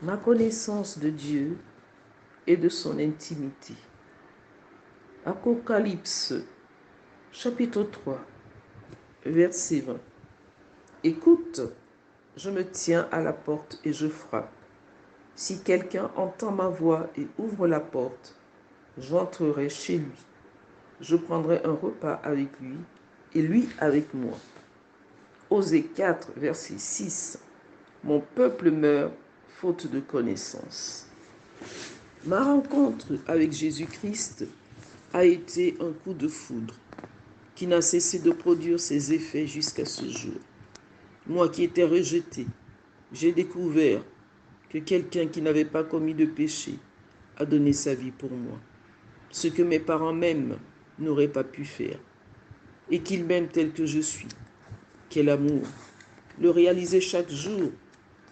Ma connaissance de Dieu et de son intimité. Apocalypse, chapitre 3, verset 20. Écoute, je me tiens à la porte et je frappe. Si quelqu'un entend ma voix et ouvre la porte, j'entrerai chez lui. Je prendrai un repas avec lui et lui avec moi. Osée 4, verset 6. Mon peuple meurt faute de connaissance. Ma rencontre avec Jésus-Christ a été un coup de foudre qui n'a cessé de produire ses effets jusqu'à ce jour. Moi qui étais rejeté, j'ai découvert que quelqu'un qui n'avait pas commis de péché a donné sa vie pour moi. Ce que mes parents même n'auraient pas pu faire. Et qu'ils m'aiment tel que je suis. Quel amour! Le réaliser chaque jour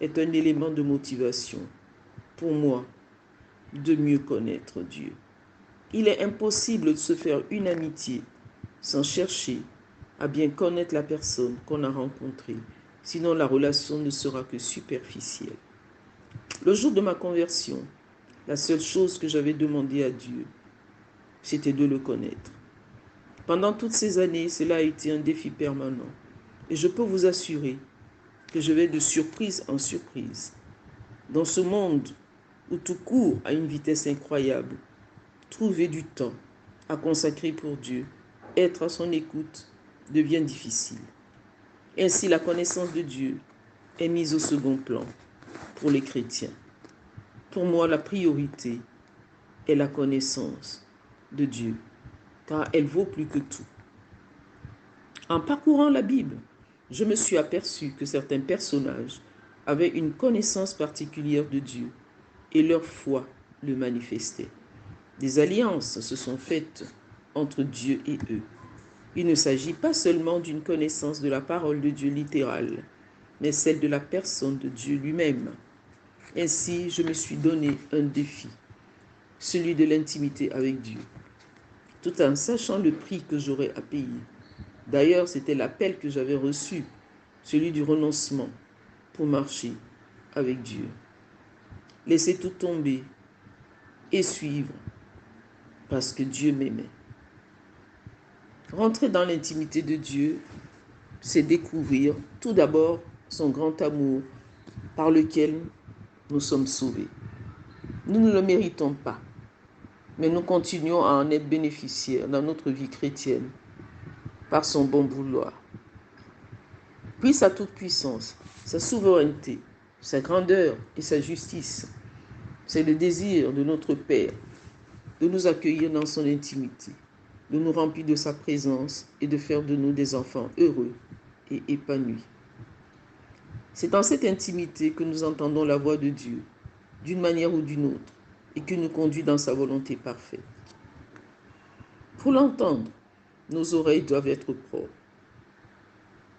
est un élément de motivation pour moi de mieux connaître Dieu. Il est impossible de se faire une amitié sans chercher à bien connaître la personne qu'on a rencontrée, sinon la relation ne sera que superficielle. Le jour de ma conversion, la seule chose que j'avais demandé à Dieu, c'était de le connaître. Pendant toutes ces années, cela a été un défi permanent. Et je peux vous assurer que je vais de surprise en surprise. Dans ce monde où tout court à une vitesse incroyable, trouver du temps à consacrer pour Dieu, être à son écoute, devient difficile. Ainsi, la connaissance de Dieu est mise au second plan pour les chrétiens. Pour moi, la priorité est la connaissance de Dieu, car elle vaut plus que tout. En parcourant la Bible, je me suis aperçu que certains personnages avaient une connaissance particulière de Dieu et leur foi le manifestait. Des alliances se sont faites entre Dieu et eux. Il ne s'agit pas seulement d'une connaissance de la parole de Dieu littérale, mais celle de la personne de Dieu lui-même. Ainsi, je me suis donné un défi, celui de l'intimité avec Dieu, tout en sachant le prix que j'aurais à payer. D'ailleurs, c'était l'appel que j'avais reçu, celui du renoncement pour marcher avec Dieu. Laisser tout tomber et suivre parce que Dieu m'aimait. Rentrer dans l'intimité de Dieu, c'est découvrir tout d'abord son grand amour par lequel nous sommes sauvés. Nous ne le méritons pas, mais nous continuons à en être bénéficiaires dans notre vie chrétienne par son bon vouloir. Puis sa toute-puissance, sa souveraineté, sa grandeur et sa justice, c'est le désir de notre Père de nous accueillir dans son intimité, de nous remplir de sa présence et de faire de nous des enfants heureux et épanouis. C'est dans cette intimité que nous entendons la voix de Dieu, d'une manière ou d'une autre, et qui nous conduit dans sa volonté parfaite. Pour l'entendre, nos oreilles doivent être propres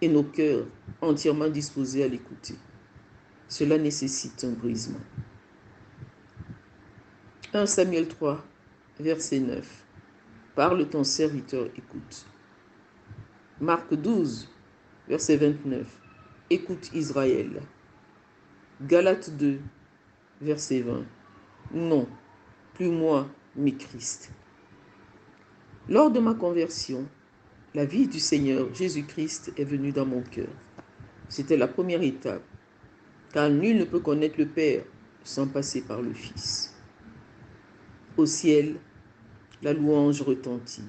et nos cœurs entièrement disposés à l'écouter. Cela nécessite un brisement. 1 Samuel 3, verset 9. Parle, ton serviteur écoute. Marc 12, verset 29. Écoute Israël. Galates 2, verset 20. Non, plus moi, mais Christ. Lors de ma conversion, la vie du Seigneur Jésus-Christ est venue dans mon cœur. C'était la première étape, car nul ne peut connaître le Père sans passer par le Fils. Au ciel, la louange retentit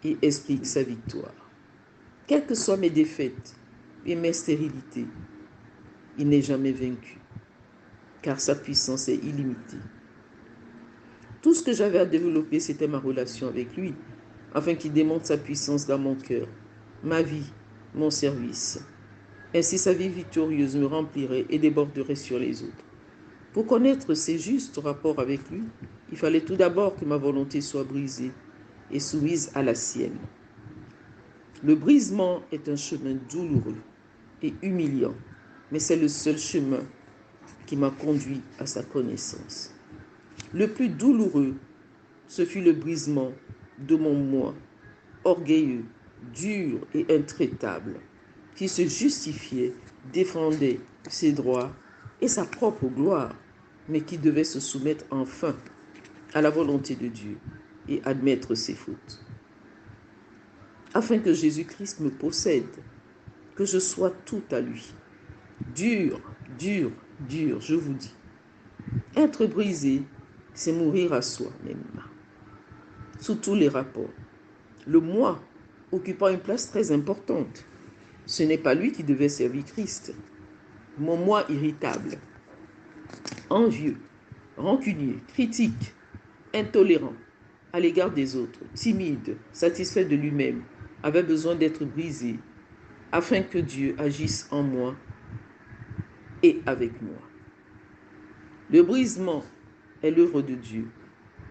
et explique sa victoire. Quelles que soient mes défaites et mes stérilités, il n'est jamais vaincu, car sa puissance est illimitée. Tout ce que j'avais à développer, c'était ma relation avec lui, afin qu'il démontre sa puissance dans mon cœur, ma vie, mon service. Ainsi sa vie victorieuse me remplirait et déborderait sur les autres. Pour connaître ses justes rapports avec lui, il fallait tout d'abord que ma volonté soit brisée et soumise à la sienne. Le brisement est un chemin douloureux et humiliant, mais c'est le seul chemin qui m'a conduit à sa connaissance. Le plus douloureux, ce fut le brisement de mon moi, orgueilleux, dur et intraitable, qui se justifiait, défendait ses droits et sa propre gloire, mais qui devait se soumettre enfin à la volonté de Dieu et admettre ses fautes. Afin que Jésus-Christ me possède, que je sois tout à lui. Dur, dur, dur, je vous dis. Être brisé, c'est mourir à soi-même, sous tous les rapports. Le moi occupant une place très importante. Ce n'est pas lui qui devait servir Christ. Mon moi irritable, envieux, rancunier, critique, intolérant à l'égard des autres, timide, satisfait de lui-même, avait besoin d'être brisé afin que Dieu agisse en moi et avec moi. Le brisement est l'œuvre de Dieu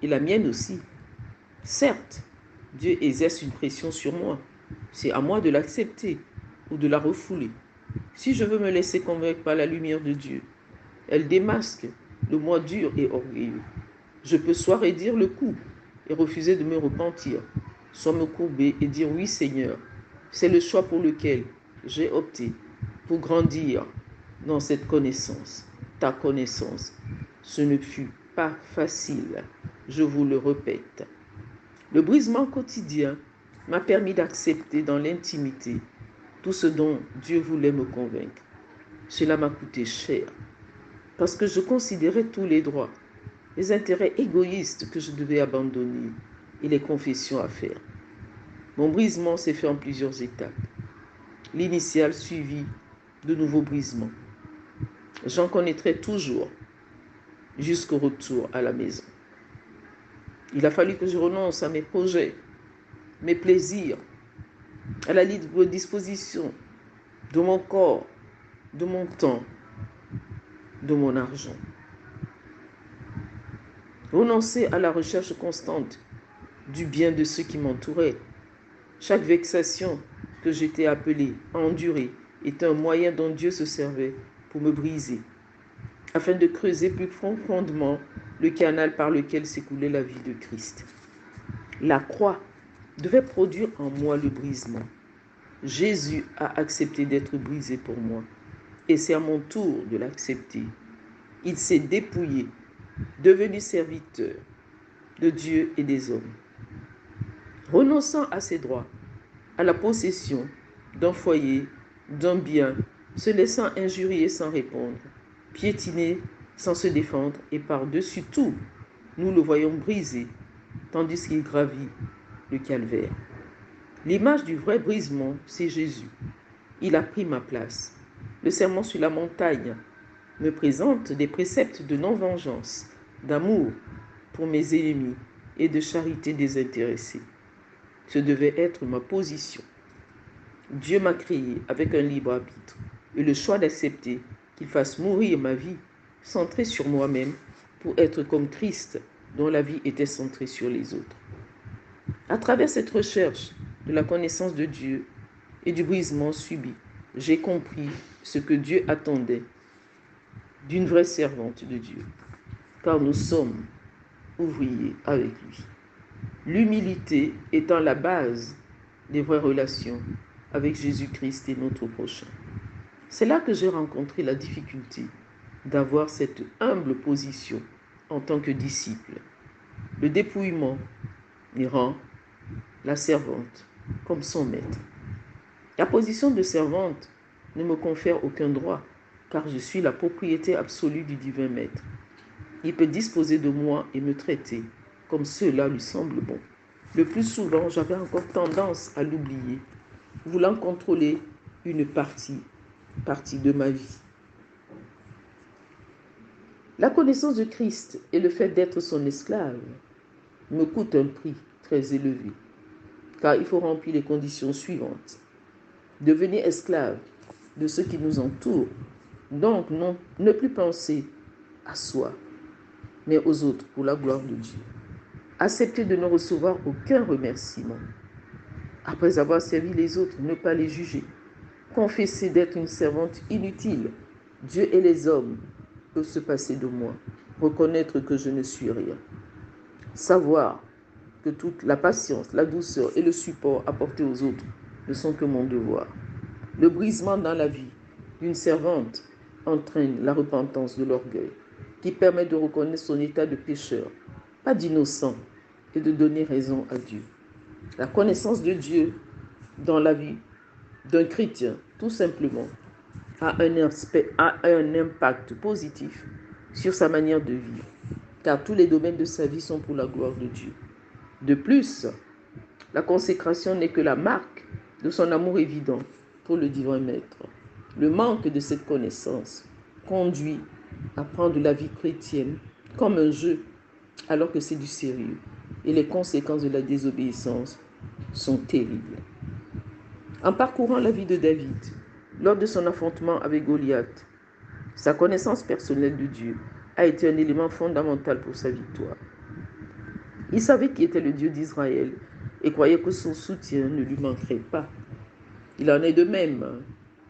et la mienne aussi. Certes, Dieu exerce une pression sur moi. C'est à moi de l'accepter ou de la refouler. Si je veux me laisser convaincre par la lumière de Dieu, elle démasque le moi dur et orgueilleux. Je peux soit raidir le coup et refuser de me repentir, soit me courber et dire oui Seigneur, c'est le choix pour lequel j'ai opté pour grandir dans cette connaissance, ta connaissance. Ce ne fut pas facile, je vous le répète. Le brisement quotidien m'a permis d'accepter dans l'intimité tout ce dont Dieu voulait me convaincre. Cela m'a coûté cher, parce que je considérais tous les droits, les intérêts égoïstes que je devais abandonner et les confessions à faire. Mon brisement s'est fait en plusieurs étapes. L'initial suivi de nouveaux brisements. J'en connaîtrai toujours jusqu'au retour à la maison. Il a fallu que je renonce à mes projets, mes plaisirs, à la libre disposition de mon corps, de mon temps, de mon argent. Renoncer à la recherche constante du bien de ceux qui m'entouraient. Chaque vexation que j'étais appelé à endurer était un moyen dont Dieu se servait pour me briser, afin de creuser plus profondément le canal par lequel s'écoulait la vie de Christ. La croix devait produire en moi le brisement. Jésus a accepté d'être brisé pour moi, et c'est à mon tour de l'accepter. Il s'est dépouillé, devenu serviteur de Dieu et des hommes. Renonçant à ses droits, à la possession d'un foyer, d'un bien, se laissant injurier sans répondre, piétiner sans se défendre et par-dessus tout, nous le voyons brisé, tandis qu'il gravit le calvaire. L'image du vrai brisement, c'est Jésus. Il a pris ma place. Le sermon sur la montagne me présente des préceptes de non-vengeance, d'amour pour mes ennemis et de charité désintéressée. Ce devait être ma position. Dieu m'a créé avec un libre arbitre et le choix d'accepter qu'il fasse mourir ma vie centrée sur moi-même pour être comme Christ dont la vie était centrée sur les autres. À travers cette recherche de la connaissance de Dieu et du brisement subi, j'ai compris ce que Dieu attendait d'une vraie servante de Dieu, car nous sommes ouvriers avec lui. L'humilité étant la base des vraies relations avec Jésus-Christ et notre prochain. C'est là que j'ai rencontré la difficulté d'avoir cette humble position en tant que disciple. Le dépouillement me rend la servante comme son maître. La position de servante ne me confère aucun droit, car je suis la propriété absolue du divin maître. Il peut disposer de moi et me traiter comme cela lui semble bon. Le plus souvent, j'avais encore tendance à l'oublier, voulant contrôler une partie de ma vie. La connaissance de Christ et le fait d'être son esclave me coûte un prix très élevé, car il faut remplir les conditions suivantes. Devenir esclave de ceux qui nous entourent, donc ne plus penser à soi, mais aux autres pour la gloire de Dieu. Accepter de ne recevoir aucun remerciement. Après avoir servi les autres, ne pas les juger. Confesser d'être une servante inutile. Dieu et les hommes peuvent se passer de moi. Reconnaître que je ne suis rien. Savoir que toute la patience, la douceur et le support apportés aux autres ne sont que mon devoir. Le brisement dans la vie d'une servante entraîne la repentance de l'orgueil, qui permet de reconnaître son état de pécheur, pas d'innocent, et de donner raison à Dieu. La connaissance de Dieu dans la vie d'un chrétien, tout simplement, a un impact positif sur sa manière de vivre, car tous les domaines de sa vie sont pour la gloire de Dieu. De plus, la consécration n'est que la marque de son amour évident pour le divin maître. Le manque de cette connaissance conduit à prendre la vie chrétienne comme un jeu, alors que c'est du sérieux. Et les conséquences de la désobéissance sont terribles. En parcourant la vie de David, lors de son affrontement avec Goliath, sa connaissance personnelle de Dieu a été un élément fondamental pour sa victoire. Il savait qui était le Dieu d'Israël et croyait que son soutien ne lui manquerait pas. Il en est de même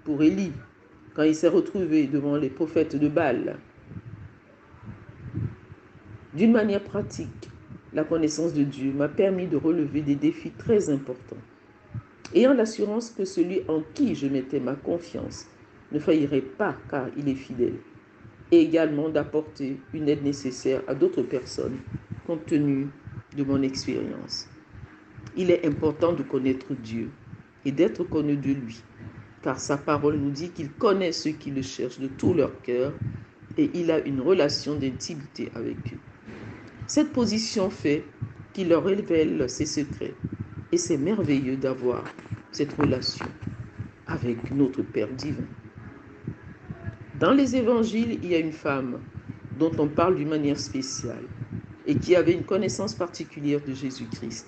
pour Élie, quand il s'est retrouvé devant les prophètes de Baal. D'une manière pratique, la connaissance de Dieu m'a permis de relever des défis très importants, ayant l'assurance que celui en qui je mettais ma confiance ne faillirait pas car il est fidèle, et également d'apporter une aide nécessaire à d'autres personnes compte tenu de mon expérience. Il est important de connaître Dieu et d'être connu de lui, car sa parole nous dit qu'il connaît ceux qui le cherchent de tout leur cœur et il a une relation d'intimité avec eux. Cette position fait qu'il leur révèle ses secrets et c'est merveilleux d'avoir cette relation avec notre Père divin. Dans les évangiles, il y a une femme dont on parle d'une manière spéciale et qui avait une connaissance particulière de Jésus-Christ.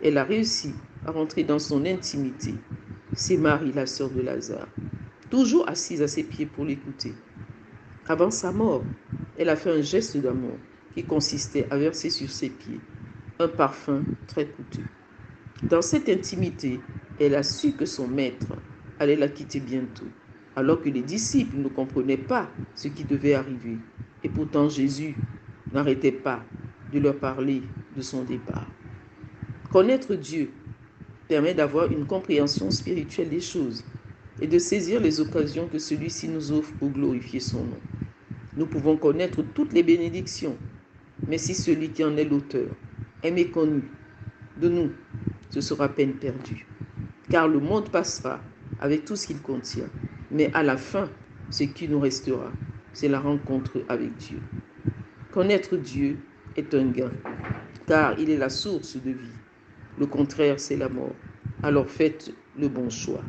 Elle a réussi à rentrer dans son intimité. C'est Marie, la sœur de Lazare, toujours assise à ses pieds pour l'écouter. Avant sa mort, elle a fait un geste d'amour qui consistait à verser sur ses pieds un parfum très coûteux. Dans cette intimité, elle a su que son maître allait la quitter bientôt, alors que les disciples ne comprenaient pas ce qui devait arriver. Et pourtant Jésus n'arrêtait pas de leur parler de son départ. Connaître Dieu permet d'avoir une compréhension spirituelle des choses et de saisir les occasions que celui-ci nous offre pour glorifier son nom. Nous pouvons connaître toutes les bénédictions, mais si celui qui en est l'auteur est méconnu de nous, ce sera peine perdue. Car le monde passera avec tout ce qu'il contient, mais à la fin, ce qui nous restera, c'est la rencontre avec Dieu. Connaître Dieu est un gain, car il est la source de vie. Le contraire, c'est la mort. Alors faites le bon choix.